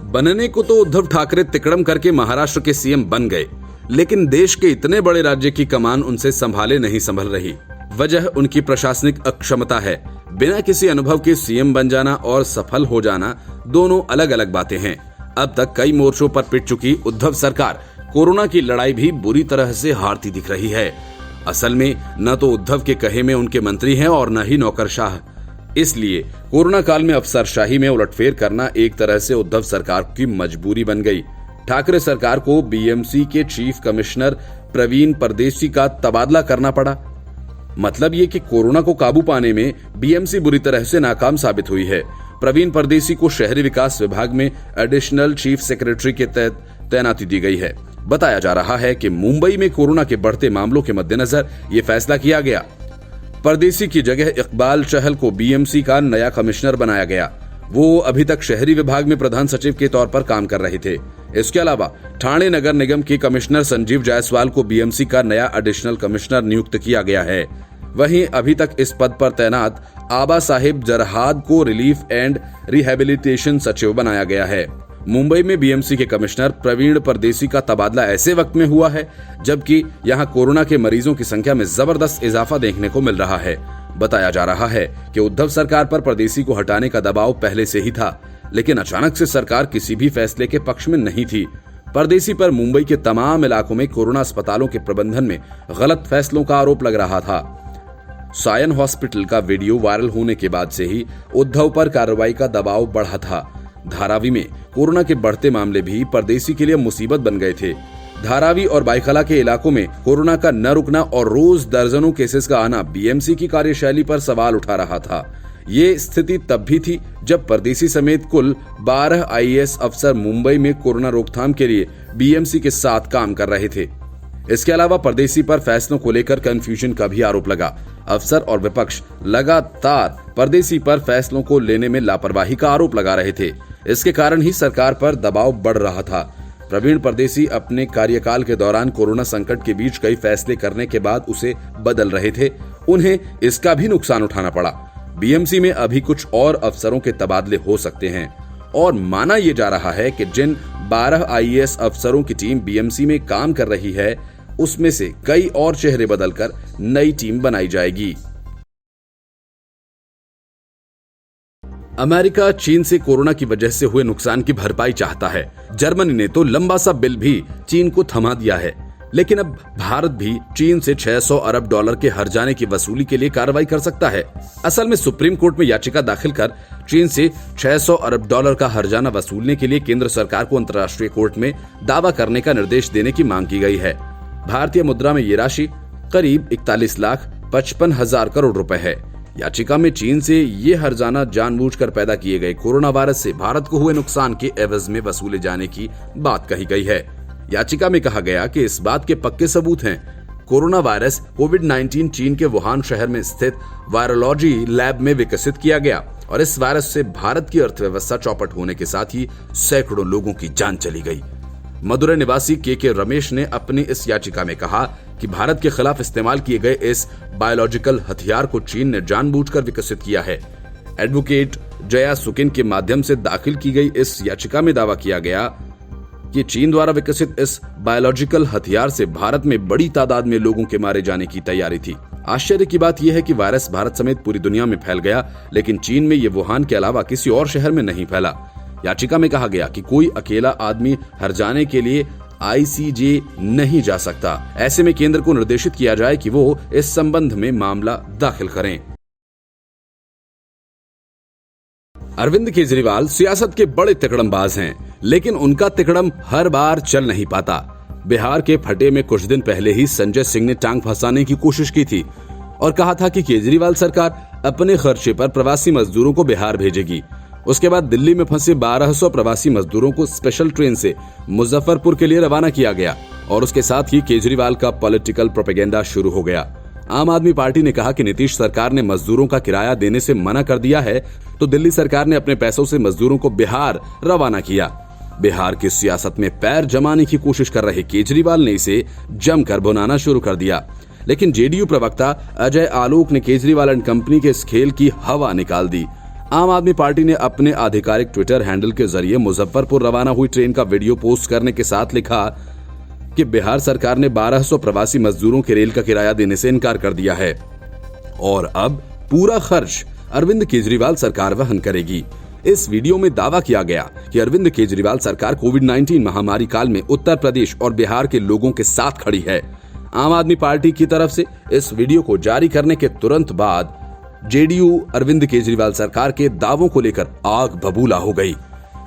बनने को तो उद्धव ठाकरे तिकड़म करके महाराष्ट्र के सीएम बन गए, लेकिन देश के इतने बड़े राज्य की कमान उनसे संभाले नहीं संभल रही। वजह उनकी प्रशासनिक अक्षमता है। बिना किसी अनुभव के सीएम बन जाना और सफल हो जाना दोनों अलग अलग बातें हैं। अब तक कई मोर्चों पर पिट चुकी उद्धव सरकार कोरोना की लड़ाई भी बुरी तरह से हारती दिख रही है। असल में न तो उद्धव के कहे में उनके मंत्री हैं और न ही नौकरशाह। इसलिए कोरोना काल में अफसरशाही में उलटफेर करना एक तरह से उद्धव सरकार की मजबूरी बन गई। ठाकरे सरकार को बीएमसी के चीफ कमिश्नर प्रवीण परदेसी का तबादला करना पड़ा। मतलब ये कि कोरोना को काबू पाने में बीएमसी बुरी तरह से नाकाम साबित हुई है। प्रवीण परदेसी को शहरी विकास विभाग में एडिशनल चीफ सेक्रेटरी के तहत तैनाती दी गई है। बताया जा रहा है कि मुंबई में कोरोना के बढ़ते मामलों के मद्देनजर ये फैसला किया गया। परदेसी की जगह इकबाल चहल को बीएमसी का नया कमिश्नर बनाया गया। वो अभी तक शहरी विभाग में प्रधान सचिव के तौर पर काम कर रहे थे। इसके अलावा ठाणे नगर निगम के कमिश्नर संजीव जायसवाल को बीएमसी का नया एडिशनल कमिश्नर नियुक्त किया गया है। वहीं अभी तक इस पद पर तैनात आबा साहिब जरहाद को रिलीफ एंड रिहेबिलिटेशन सचिव बनाया गया है। मुंबई में बीएमसी के कमिश्नर प्रवीण परदेसी का तबादला ऐसे वक्त में हुआ है जबकि यहां कोरोना के मरीजों की संख्या में जबरदस्त इजाफा देखने को मिल रहा है। बताया जा रहा है कि उद्धव सरकार पर परदेसी को हटाने का दबाव पहले से ही था, लेकिन अचानक से सरकार किसी भी फैसले के पक्ष में नहीं थी। परदेसी पर मुंबई के तमाम इलाकों में कोरोना अस्पतालों के प्रबंधन में गलत फैसलों का आरोप लग रहा था। सायन हॉस्पिटल का वीडियो वायरल होने के बाद से ही उद्धव पर कार्रवाई का दबाव बढ़ा था। धारावी में कोरोना के बढ़ते मामले भी परदेसी के लिए मुसीबत बन गए थे। धारावी और बाईखला के इलाकों में कोरोना का न रुकना और रोज दर्जनों केसेस का आना बीएमसी की कार्यशैली पर सवाल उठा रहा था। ये स्थिति तब भी थी जब परदेसी समेत कुल 12 आईएएस अफसर मुंबई में कोरोना रोकथाम के लिए बीएमसी के साथ काम कर रहे थे। इसके अलावा परदेसी पर फैसलों को लेकर कंफ्यूजन का भी आरोप लगा। अफसर और विपक्ष लगातार परदेसी पर फैसलों को लेने में लापरवाही का आरोप लगा रहे थे। इसके कारण ही सरकार पर दबाव बढ़ रहा था। प्रवीण परदेसी अपने कार्यकाल के दौरान कोरोना संकट के बीच कई फैसले करने के बाद उसे बदल रहे थे। उन्हें इसका भी नुकसान उठाना पड़ा। बीएमसी में अभी कुछ और अफसरों के तबादले हो सकते हैं और माना यह जा रहा है कि जिन 12 आईएएस अफसरों की टीम बीएमसी में काम कर रही है उसमें से कई और चेहरे बदलकर नई टीम बनाई जाएगी। अमेरिका चीन से कोरोना की वजह से हुए नुकसान की भरपाई चाहता है। जर्मनी ने तो लंबा सा बिल भी चीन को थमा दिया है, लेकिन अब भारत भी चीन से 600 अरब डॉलर के हर्जाने की वसूली के लिए कार्रवाई कर सकता है। असल में सुप्रीम कोर्ट में याचिका दाखिल कर चीन से 600 अरब डॉलर का हर्जाना वसूलने के लिए केंद्र सरकार को अंतर्राष्ट्रीय कोर्ट में दावा करने का निर्देश देने की मांग की गई है। भारतीय मुद्रा में ये राशि करीब 41,55,000 करोड़ रुपए है। याचिका में चीन से ये हर्जाना जानबूझकर पैदा किए गए कोरोना वायरस से भारत को हुए नुकसान के एवज में वसूले जाने की बात कही गई है। याचिका में कहा गया कि इस बात के पक्के सबूत हैं। कोरोना वायरस कोविड-19 चीन के वुहान शहर में स्थित वायरोलॉजी लैब में विकसित किया गया और इस वायरस से भारत की अर्थव्यवस्था चौपट होने के साथ ही सैकड़ों लोगों की जान चली गई। मदुरै निवासी के रमेश ने अपनी इस याचिका में कहा कि भारत के खिलाफ इस्तेमाल किए गए इस बायोलॉजिकल हथियार को चीन ने जानबूझकर विकसित किया है। एडवोकेट जया सुकिन के माध्यम से दाखिल की गई इस याचिका में दावा किया गया कि चीन द्वारा विकसित इस बायोलॉजिकल हथियार से भारत में बड़ी तादाद में लोगों के मारे जाने की तैयारी थी। आश्चर्य की बात यह है कि वायरस भारत समेत पूरी दुनिया में फैल गया, लेकिन चीन में ये वुहान के अलावा किसी और शहर में नहीं फैला। याचिका में कहा गया कि कोई अकेला आदमी हर्जाने के लिए आईसीजे नहीं जा सकता। ऐसे में केंद्र को निर्देशित किया जाए कि वो इस संबंध में मामला दाखिल करें। अरविंद केजरीवाल सियासत के बड़े तिकड़मबाज हैं, लेकिन उनका तिकड़म हर बार चल नहीं पाता। बिहार के फटे में कुछ दिन पहले ही संजय सिंह ने टांग फंसाने की कोशिश की थी और कहा था कि केजरीवाल सरकार अपने खर्चे पर प्रवासी मजदूरों को बिहार भेजेगी। उसके बाद दिल्ली में फंसे 1200 प्रवासी मजदूरों को स्पेशल ट्रेन से मुजफ्फरपुर के लिए रवाना किया गया और उसके साथ ही केजरीवाल का पॉलिटिकल प्रोपेगेंडा शुरू हो गया। आम आदमी पार्टी ने कहा कि नीतीश सरकार ने मजदूरों का किराया देने से मना कर दिया है, तो दिल्ली सरकार ने अपने पैसों से मजदूरों को बिहार रवाना किया। बिहार की सियासत में पैर जमाने की कोशिश कर रहे केजरीवाल ने इसे जमकर भुनाना शुरू कर दिया, लेकिन जेडीयू प्रवक्ता अजय आलोक ने केजरीवाल एंड कंपनी के इस खेल की हवा निकाल दी। आम आदमी पार्टी ने अपने आधिकारिक ट्विटर हैंडल के जरिए मुजफ्फरपुर रवाना हुई ट्रेन का वीडियो पोस्ट करने के साथ लिखा कि बिहार सरकार ने 1200 प्रवासी मजदूरों के रेल का किराया देने से इनकार कर दिया है और अब पूरा खर्च अरविंद केजरीवाल सरकार वहन करेगी। इस वीडियो में दावा किया गया कि अरविंद केजरीवाल सरकार कोविड-19 महामारी काल में उत्तर प्रदेश और बिहार के लोगों के साथ खड़ी है। आम आदमी पार्टी की तरफ से इस वीडियो को जारी करने के तुरंत बाद जेडीयू अरविंद केजरीवाल सरकार के दावों को लेकर आग बबूला हो गई।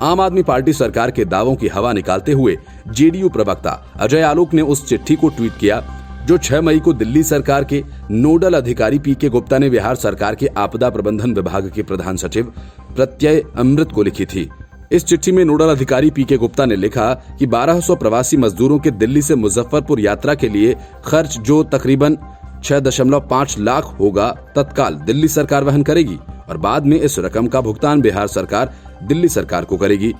आम आदमी पार्टी सरकार के दावों की हवा निकालते हुए जेडीयू प्रवक्ता अजय आलोक ने उस चिट्ठी को ट्वीट किया जो 6 मई को दिल्ली सरकार के नोडल अधिकारी पीके गुप्ता ने बिहार सरकार के आपदा प्रबंधन विभाग के प्रधान सचिव प्रत्यय अमृत को लिखी थी। इस चिट्ठी में नोडल अधिकारी पीके गुप्ता ने लिखा कि 1200 प्रवासी मजदूरों के दिल्ली से मुजफ्फरपुर यात्रा के लिए खर्च जो तकरीबन 6.5 लाख होगा तत्काल दिल्ली सरकार वहन करेगी और बाद में इस रकम का भुगतान बिहार सरकार दिल्ली सरकार को करेगी।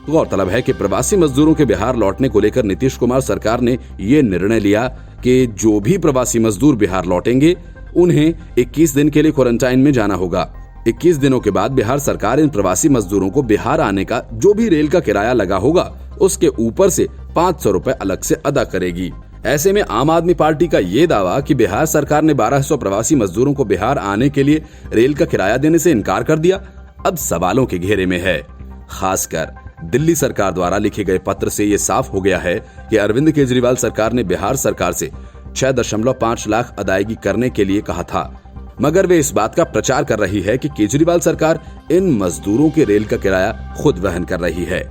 गौरतलब है कि प्रवासी मजदूरों के बिहार लौटने को लेकर नीतीश कुमार सरकार ने ये निर्णय लिया कि जो भी प्रवासी मजदूर बिहार लौटेंगे उन्हें 21 दिन के लिए क्वारंटाइन में जाना होगा। 21 दिनों के बाद बिहार सरकार इन प्रवासी मजदूरों को बिहार आने का जो भी रेल का किराया लगा होगा उसके ऊपर से 500 रुपए अलग से अदा करेगी। ऐसे में आम आदमी पार्टी का ये दावा कि बिहार सरकार ने 1200 प्रवासी मजदूरों को बिहार आने के लिए रेल का किराया देने से इनकार कर दिया, अब सवालों के घेरे में है। खासकर दिल्ली सरकार द्वारा लिखे गए पत्र से ये साफ हो गया है कि अरविंद केजरीवाल सरकार ने बिहार सरकार से 6.5 लाख अदायगी करने के लिए कहा था, मगर वे इस बात का प्रचार कर रही है कि केजरीवाल सरकार इन मजदूरों के रेल का किराया खुद वहन कर रही है।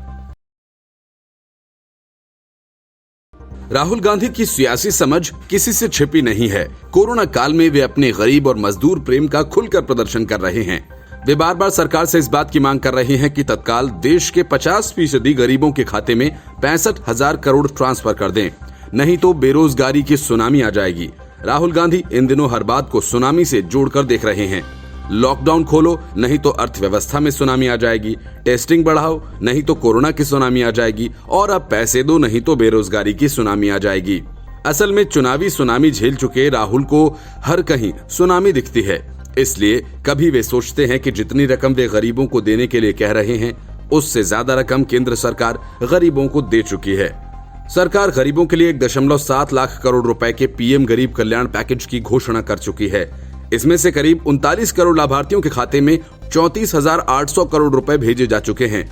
राहुल गांधी की सियासी समझ किसी से छिपी नहीं है। कोरोना काल में वे अपने गरीब और मजदूर प्रेम का खुलकर प्रदर्शन कर रहे हैं। वे बार बार सरकार से इस बात की मांग कर रहे हैं कि तत्काल देश के 50% गरीबों के खाते में 65,000 करोड़ ट्रांसफर कर दें, नहीं तो बेरोजगारी की सुनामी आ जाएगी। राहुल गांधी इन दिनों हर बात को सुनामी से जोड़कर देख रहे हैं। लॉकडाउन खोलो, नहीं तो अर्थव्यवस्था में सुनामी आ जाएगी। टेस्टिंग बढ़ाओ, नहीं तो कोरोना की सुनामी आ जाएगी। और अब पैसे दो, नहीं तो बेरोजगारी की सुनामी आ जाएगी। असल में चुनावी सुनामी झेल चुके राहुल को हर कहीं सुनामी दिखती है, इसलिए कभी वे सोचते हैं कि जितनी रकम वे गरीबों को देने के लिए कह रहे हैं उससे ज्यादा रकम केंद्र सरकार गरीबों को दे चुकी है। सरकार गरीबों के लिए 1.7 लाख करोड़ रुपए के पीएम गरीब कल्याण पैकेज की घोषणा कर चुकी है। इसमें से करीब 39 करोड़ लाभार्थियों के खाते में 34,800 करोड़ रुपए भेजे जा चुके हैं।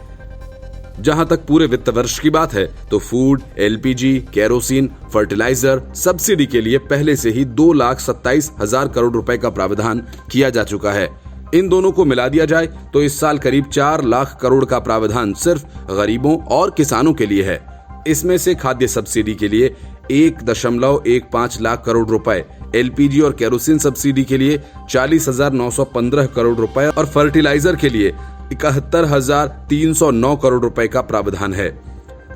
जहां तक पूरे वित्त वर्ष की बात है तो food, LPG, kerosene, fertiliser subsidy के लिए पहले से ही 2,27,000 करोड़ रुपए का प्रावधान किया जा चुका है। इन दोनों को मिला दिया जाए तो इस साल करीब 4 लाख करोड़ का प्रावधान सिर्फ गरीबों और किसानों के लिए है। इसमें से खाद्य सब्सिडी के लिए 1.15 लाख करोड़ रुपए, एलपीजी और केरोसिन सब्सिडी के लिए 40,915 करोड़ रुपए और फर्टिलाइजर के लिए 71,309 करोड़ रुपए का प्रावधान है।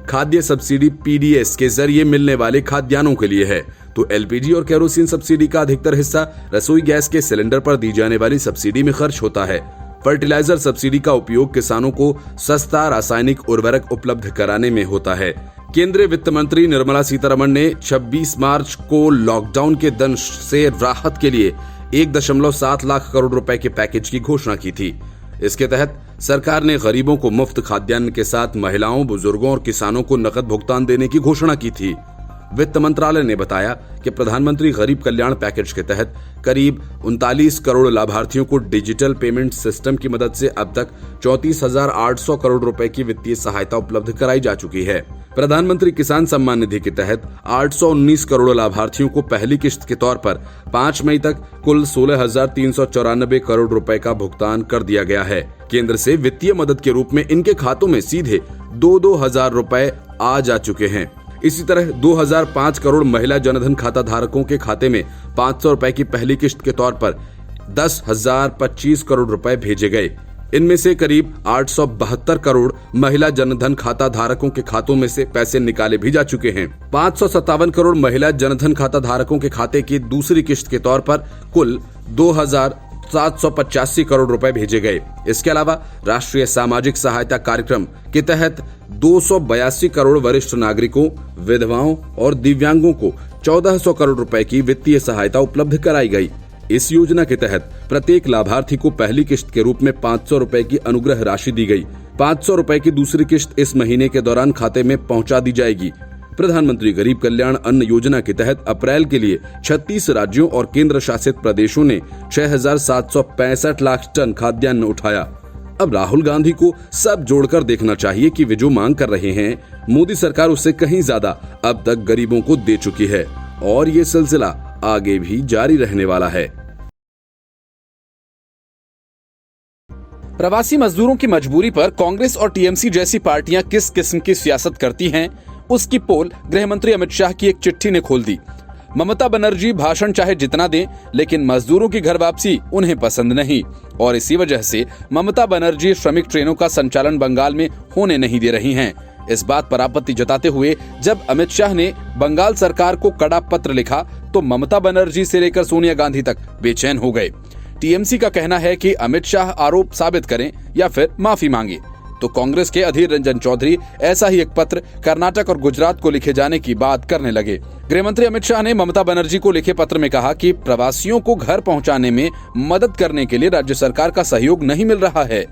खाद्य सब्सिडी पीडीएस के जरिए मिलने वाले खाद्यान्नों के लिए है, तो एलपीजी और केरोसिन सब्सिडी का अधिकतर हिस्सा रसोई गैस के सिलेंडर पर दी जाने वाली सब्सिडी में खर्च होता है। फर्टिलाइजर सब्सिडी का उपयोग किसानों को सस्ता रासायनिक उर्वरक उपलब्ध कराने में होता है। केंद्रीय वित्त मंत्री निर्मला सीतारमण ने 26 मार्च को लॉकडाउन के दंश से राहत के लिए 1.7 लाख करोड़ रुपए के पैकेज की घोषणा की थी। इसके तहत सरकार ने गरीबों को मुफ्त खाद्यान्न के साथ महिलाओं, बुजुर्गों और किसानों को नकद भुगतान देने की घोषणा की थी। वित्त मंत्रालय ने बताया कि प्रधानमंत्री गरीब कल्याण पैकेज के तहत करीब 39 करोड़ लाभार्थियों को डिजिटल पेमेंट सिस्टम की मदद से अब तक 34,800 करोड़ रुपए की वित्तीय सहायता उपलब्ध कराई जा चुकी है। प्रधानमंत्री किसान सम्मान निधि के तहत 819 करोड़ लाभार्थियों को पहली किश्त के तौर पर 5 मई तक कुल 16,394 करोड़ रुपए का भुगतान कर दिया गया है। केंद्र से वित्तीय मदद के रूप में इनके खातों में सीधे 2-2 हजार रुपए आ जा चुके हैं। इसी तरह 2005 करोड़ महिला जनधन खाता धारकों के खाते में 500 रुपए की पहली किश्त के तौर पर 10,025 करोड़ रुपए भेजे गए। इनमें से करीब 872 करोड़ महिला जनधन खाता धारकों के खातों में से पैसे निकाले भी जा चुके हैं। 557 करोड़ महिला जनधन खाता धारकों के खाते की दूसरी किश्त के तौर पर कुल 2,785 करोड़ रुपए भेजे गए। इसके अलावा राष्ट्रीय सामाजिक सहायता कार्यक्रम के तहत 282 करोड़ वरिष्ठ नागरिकों, विधवाओं और दिव्यांगों को 1,400 करोड़ रुपए की वित्तीय सहायता उपलब्ध कराई गई। इस योजना के तहत प्रत्येक लाभार्थी को पहली किश्त के रूप में 500 रुपए की अनुग्रह राशि दी गई। 500 रुपए की दूसरी किश्त इस महीने के दौरान खाते में पहुंचा दी जाएगी। प्रधानमंत्री गरीब कल्याण अन्न योजना के तहत अप्रैल के लिए 36 राज्यों और केंद्र शासित प्रदेशों ने 6,765 लाख टन खाद्यान्न उठाया। अब राहुल गांधी को सब जोड़कर देखना चाहिए कि वे जो मांग कर रहे हैं, मोदी सरकार उससे कहीं ज्यादा अब तक गरीबों को दे चुकी है और ये सिलसिला आगे भी जारी रहने वाला है। प्रवासी मजदूरों की मजबूरी पर कांग्रेस और टीएमसी जैसी पार्टियां किस किस्म की सियासत करती हैं, उसकी पोल गृह मंत्री अमित शाह की एक चिट्ठी ने खोल दी। ममता बनर्जी भाषण चाहे जितना दें, लेकिन मजदूरों की घर वापसी उन्हें पसंद नहीं और इसी वजह से ममता बनर्जी श्रमिक ट्रेनों का संचालन बंगाल में होने नहीं दे रही हैं। इस बात पर आपत्ति जताते हुए जब अमित शाह ने बंगाल सरकार को कड़ा पत्र लिखा तो ममता बनर्जी से लेकर सोनिया गांधी तक बेचैन हो गए। टीएमसी का कहना है कि अमित शाह आरोप साबित करें या फिर माफी मांगे, तो कांग्रेस के अधीर रंजन चौधरी ऐसा ही एक पत्र कर्नाटक और गुजरात को लिखे जाने की बात करने लगे। गृह मंत्री अमित शाह ने ममता बनर्जी को लिखे पत्र में कहा कि प्रवासियों को घर पहुंचाने में मदद करने के लिए राज्य सरकार का सहयोग नहीं मिल रहा है।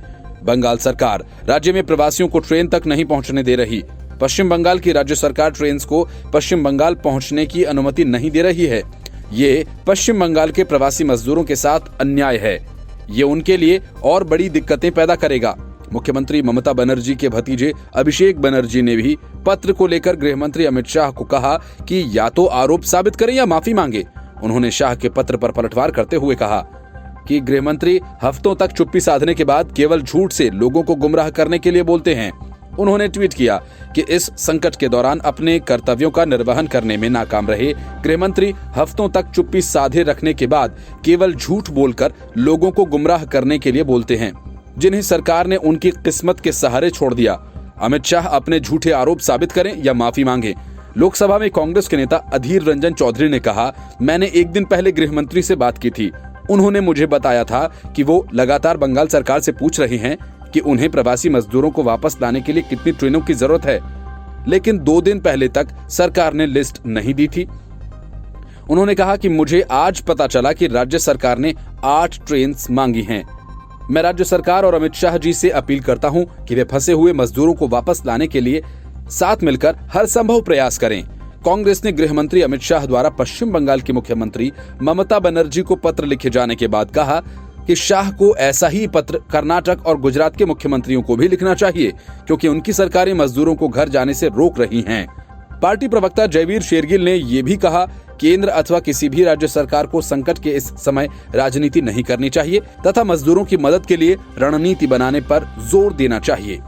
बंगाल सरकार राज्य में प्रवासियों को ट्रेन तक नहीं पहुंचने दे रही। पश्चिम बंगाल की राज्य सरकार ट्रेन को पश्चिम बंगाल पहुंचने की अनुमति नहीं दे रही है। ये पश्चिम बंगाल के प्रवासी मजदूरों के साथ अन्याय है। ये उनके लिए और बड़ी दिक्कतें पैदा करेगा। मुख्यमंत्री ममता बनर्जी के भतीजे अभिषेक बनर्जी ने भी पत्र को लेकर गृह मंत्री अमित शाह को कहा कि या तो आरोप साबित करें या माफी मांगे। उन्होंने शाह के पत्र पर पलटवार करते हुए कहा कि गृह मंत्री हफ्तों तक चुप्पी साधने के बाद केवल झूठ से लोगों को गुमराह करने के लिए बोलते हैं। उन्होंने ट्वीट किया कि इस संकट के दौरान अपने कर्तव्यों का निर्वहन करने में नाकाम रहे गृह मंत्री हफ्तों तक चुप्पी साधे रखने के बाद केवल झूठ बोलकर लोगों को गुमराह करने के लिए बोलते हैं, जिन्हें सरकार ने उनकी किस्मत के सहारे छोड़ दिया। अमित शाह अपने झूठे आरोप साबित करें या माफी मांगे। लोकसभा में कांग्रेस के नेता अधीर रंजन चौधरी ने कहा, मैंने एक दिन पहले गृह मंत्री से बात की थी। उन्होंने मुझे बताया था कि वो लगातार बंगाल सरकार से पूछ रहे हैं कि उन्हें प्रवासी मजदूरों को वापस लाने के लिए कितनी ट्रेनों की जरूरत है, लेकिन 2 दिन पहले तक सरकार ने लिस्ट नहीं दी थी। उन्होंने कहा कि मुझे आज पता चला कि राज्य सरकार ने 8 ट्रेन मांगी हैं। मैं राज्य सरकार और अमित शाह जी से अपील करता हूं कि वे फंसे हुए मजदूरों को वापस लाने के लिए साथ मिलकर हर संभव प्रयास करें। कांग्रेस ने गृह मंत्री अमित शाह द्वारा पश्चिम बंगाल की मुख्यमंत्री ममता बनर्जी को पत्र लिखे जाने के बाद कहा कि शाह को ऐसा ही पत्र कर्नाटक और गुजरात के मुख्यमंत्रियों को भी लिखना चाहिए, क्योंकि उनकी सरकारें मजदूरों को घर जाने से रोक रही हैं। पार्टी प्रवक्ता जयवीर शेरगिल ने ये भी कहा, केंद्र अथवा किसी भी राज्य सरकार को संकट के इस समय राजनीति नहीं करनी चाहिए तथा मजदूरों की मदद के लिए रणनीति बनाने पर जोर देना चाहिए।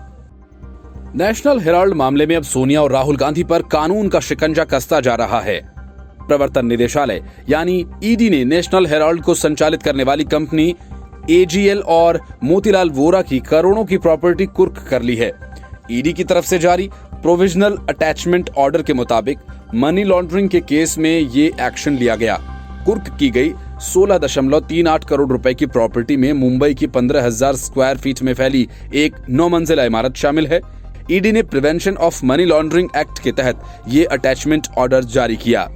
नेशनल हेराल्ड मामले में अब सोनिया और राहुल गांधी पर कानून का शिकंजा कसता जा रहा है। प्रवर्तन निदेशालय यानी ईडी ने नेशनल हेराल्ड को संचालित करने वाली कंपनी एजीएल और मोतीलाल वोरा की करोड़ों की प्रॉपर्टी कुर्क कर ली है। ईडी की तरफ से जारी प्रोविजनल अटैचमेंट ऑर्डर के मुताबिक मनी लॉन्ड्रिंग के केस में ये एक्शन लिया गया। कुर्क की गई 16.38 करोड़ रुपए की प्रॉपर्टी में मुंबई की 15,000 स्क्वायर फीट में फैली एक 9 मंजिला इमारत शामिल है। ईडी ने prevention of money laundering act के तहत ये अटैचमेंट ऑर्डर जारी किया।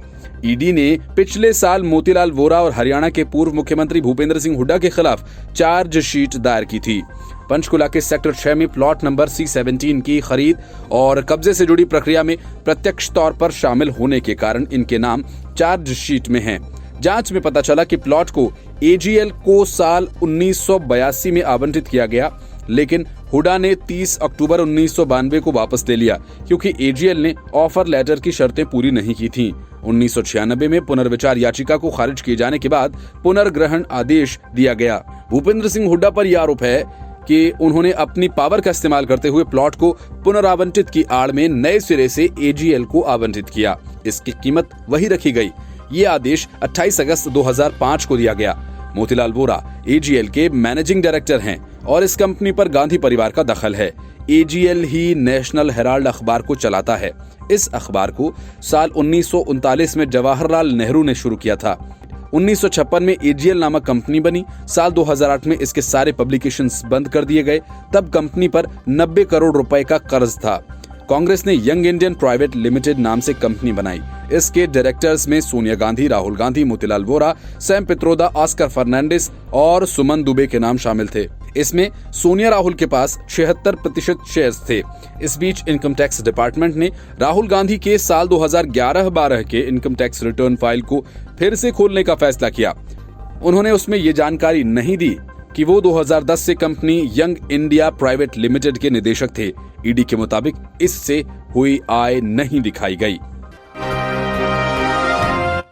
ईडी ने पिछले साल मोतीलाल वोरा और हरियाणा के पूर्व मुख्यमंत्री भूपेंद्र सिंह हुड्डा के खिलाफ चार्जशीट दायर की थी। पंचकुला के सेक्टर 6 में प्लॉट नंबर C17 की खरीद और कब्जे से जुड़ी प्रक्रिया में प्रत्यक्ष तौर पर शामिल होने के कारण इनके नाम चार्जशीट में हैं। जांच में पता चला कि प्लॉट को एजीएल को साल 1982 में आवंटित किया गया, लेकिन हुडा ने 30 अक्टूबर 1992 को वापस ले लिया क्योंकि एजीएल ने ऑफर लेटर की शर्तें पूरी नहीं की थीं। 1996 में पुनर्विचार याचिका को खारिज किए जाने के बाद पुनर्ग्रहण आदेश दिया गया। भूपेंद्र सिंह हुड्डा पर यह आरोप है कि उन्होंने अपनी पावर का इस्तेमाल करते हुए प्लॉट को पुनरावंटित की आड़ में नए सिरे से एजीएल को आवंटित किया। इसकी कीमत वही रखी गई। ये आदेश 28 अगस्त 2005 को दिया गया। मोतीलाल वोरा एजीएल के मैनेजिंग डायरेक्टर हैं और इस कंपनी पर गांधी परिवार का दखल है। एजीएल ही नेशनल हेराल्ड अखबार को चलाता है। इस अखबार को साल 1939 में जवाहरलाल नेहरू ने शुरू किया था। 1956 में एजीएल नामक कंपनी बनी। साल 2008 में इसके सारे पब्लिकेशंस बंद कर दिए गए। तब कंपनी पर 90 करोड़ रुपए का कर्ज था। कांग्रेस ने यंग इंडियन प्राइवेट लिमिटेड नाम से कंपनी बनाई। इसके डायरेक्टर्स में सोनिया गांधी, राहुल गांधी, मोतीलाल वोरा, सैम पित्रोदा, ऑस्कर फर्नांडिस और सुमन दुबे के नाम शामिल थे। इसमें सोनिया राहुल के पास 76% शेयर्स थे। इस बीच इनकम टैक्स डिपार्टमेंट ने राहुल गांधी के साल 2011-12 के इनकम टैक्स रिटर्न फाइल को फिर से खोलने का फैसला किया। उन्होंने उसमें ये जानकारी नहीं दी कि वो 2010 से company young India private limited के निदेशक थे। ईडी के मुताबिक इससे हुई आय नहीं दिखाई गई।